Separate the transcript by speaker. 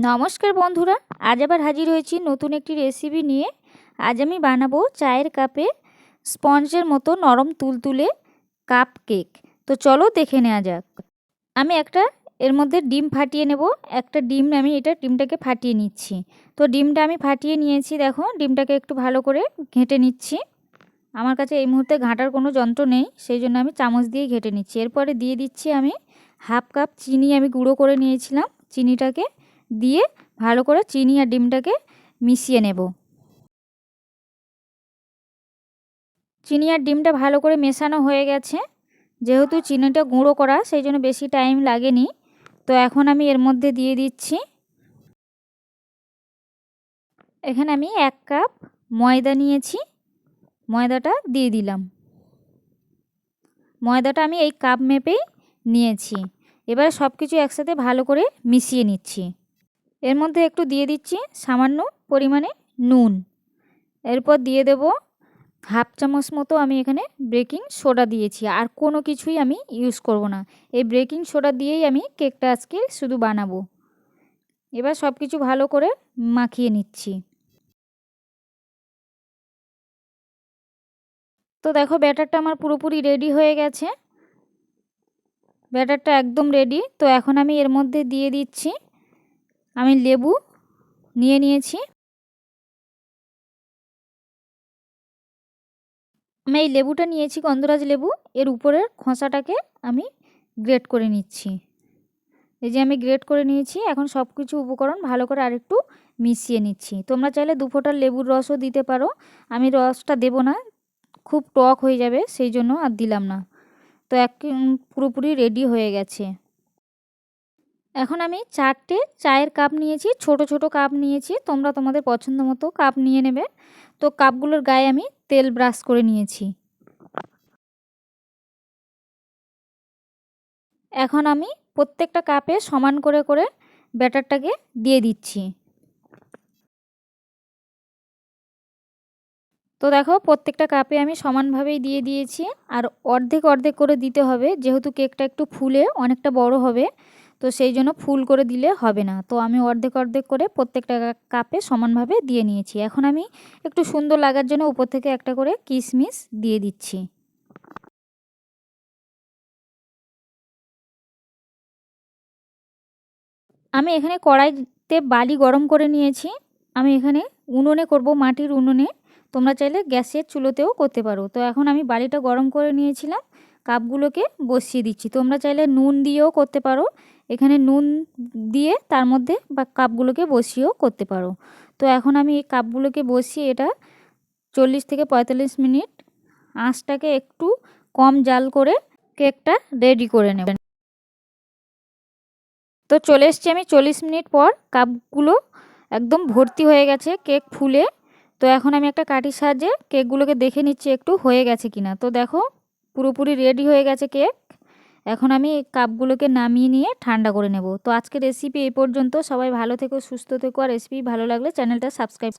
Speaker 1: নমস্কার বন্ধুরা, আজ আবার হাজির হয়েছি নতুন একটি রেসিপি নিয়ে। আজ আমি বানাবো চায়ের কাপে স্পঞ্জের মতো নরম তুলতুলে কাপ কেক। তো চলো দেখে নেওয়া যাক। আমি এর মধ্যে ডিম ফাটিয়ে নেব। ডিমটাকে ফাটিয়ে নিচ্ছি। তো ডিমটা আমি ফাটিয়ে নিয়েছি, দেখো ডিমটাকে একটু ভালো করে ঘেঁটে নিচ্ছি। আমার কাছে এই মুহূর্তে ঘাঁটার কোনো যন্ত্র নেই, সেই জন্য আমি চামচ দিয়ে ঘেঁটে নিচ্ছি। এরপরে দিয়ে দিচ্ছি আমি হাফ কাপ চিনি, আমি গুঁড়ো করে নিয়েছিলাম। চিনিটাকে দিয়ে ভালো করে চিনি আর ডিমটাকে মিশিয়ে নেব। চিনি আর ডিমটা ভালো করে মেশানো হয়ে গেছে। যেহেতু চিনিটা গুঁড়ো করা, সেই জন্য বেশি টাইম লাগেনি। তো এখন আমি এর মধ্যে দিয়ে দিচ্ছি, এখানে আমি 1 কাপ ময়দা নিয়েছি। ময়দাটা দিয়ে দিলাম। ময়দাটা আমি এই কাপ মেপেই নিয়েছি। এবার সব কিছু একসাথে ভালো করে মিশিয়ে নিচ্ছি। এর মধ্যে একটু দিয়ে দিচ্ছি সামান্য পরিমাণে নুন। এরপর দিয়ে দেব হাফ চামচ মতো আমি এখানে বেকিং সোডা দিয়েছি। আর কোনো কিছুই আমি ইউজ করব না। এই বেকিং সোডা দিয়েই আমি কেকটা আজকে শুধু বানাবো। এবার সব কিছু ভালো করে মাখিয়ে নিচ্ছি। তো দেখো ব্যাটারটা আমার পুরোপুরি রেডি হয়ে গেছে। ব্যাটারটা একদম রেডি। তো এখন আমি এর মধ্যে দিয়ে দিচ্ছি, আমি লেবু নিয়ে নিয়েছি। আমি এই লেবুটা নিয়েছি, গন্ধরাজ লেবু। এর উপরের খোসাটাকে আমি গ্রেট করে নিচ্ছি। এই যে আমি গ্রেট করে নিয়েছি। এখন সব কিছু উপকরণ ভালো করে আরেকটু মিশিয়ে নিচ্ছি। তোমরা চাইলে 2 ফোঁটা লেবুর রসও দিতে পারো। আমি রসটা দেব না, খুব টক হয়ে যাবে, সেই জন্য আর দিলাম না। তো পুরোপুরি রেডি হয়ে গেছে। এখন আমি 4টে চায়ের কাপ নিয়েছি, ছোট ছোট কাপ নিয়েছি। তোমরা তোমাদের পছন্দ মতো কাপ নিয়ে নেবে। তো কাপগুলোর গায়ে আমি তেল ব্রাশ করে নিয়েছি। এখন আমি প্রত্যেকটা কাপে সমান করে করে ব্যাটারটাকে দিয়ে দিচ্ছি। তো দেখো প্রত্যেকটা কাপে আমি সমানভাবেই দিয়ে দিয়েছি। আর অর্ধেক অর্ধেক করে দিতে হবে, যেহেতু কেকটা একটু ফুলে অনেকটা বড় হবে। তো সেই জন্য ফুল করে দিলে হবে না। তো আমি অর্ধেক অর্ধেক করে প্রত্যেকটা কাপে সমানভাবে দিয়ে নিয়েছি। এখন আমি একটু সুন্দর লাগার জন্য উপর থেকে একটা করে কিশমিশ দিয়ে দিচ্ছি। আমি এখানে কড়াইতে বালি গরম করে নিয়েছি। আমি এখানে উনুনে করব, মাটির উনুনে। তোমরা চাইলে গ্যাসের চুলোতেও করতে পারো। তো এখন আমি বালিটা গরম করে নিয়েছিলাম, কাপগুলোকে বসিয়ে দিচ্ছি। তোমরা চাইলে নুন দিয়েও করতে পারো। এখানে নুন দিয়ে তার মধ্যে বা কাপগুলোকে বসিয়েও করতে পারো। তো এখন আমি এই কাপগুলোকে বসিয়ে এটা 40 থেকে 45 মিনিট আঁচটাকে একটু কম জাল করে কেকটা রেডি করে নেব। তো চলে এসেছি আমি 40 মিনিট পর। কাপগুলো একদম ভর্তি হয়ে গেছে কেক ফুলে। তো এখন আমি একটা কাঠির সাহায্যে কেকগুলোকে দেখে নিচ্ছি একটু হয়ে গেছে কিনা। তো দেখো পুরোপুরি রেডি হয়ে গেছে কেক। এখন আমি এই কাপগুলোকে নামিয়ে নিয়ে ঠান্ডা করে নেব। তো আজকের রেসিপি এই পর্যন্ত। সবাই ভালো থেকো, সুস্থ থেকো। আর রেসিপি ভালো লাগলে চ্যানেলটা সাবস্ক্রাইব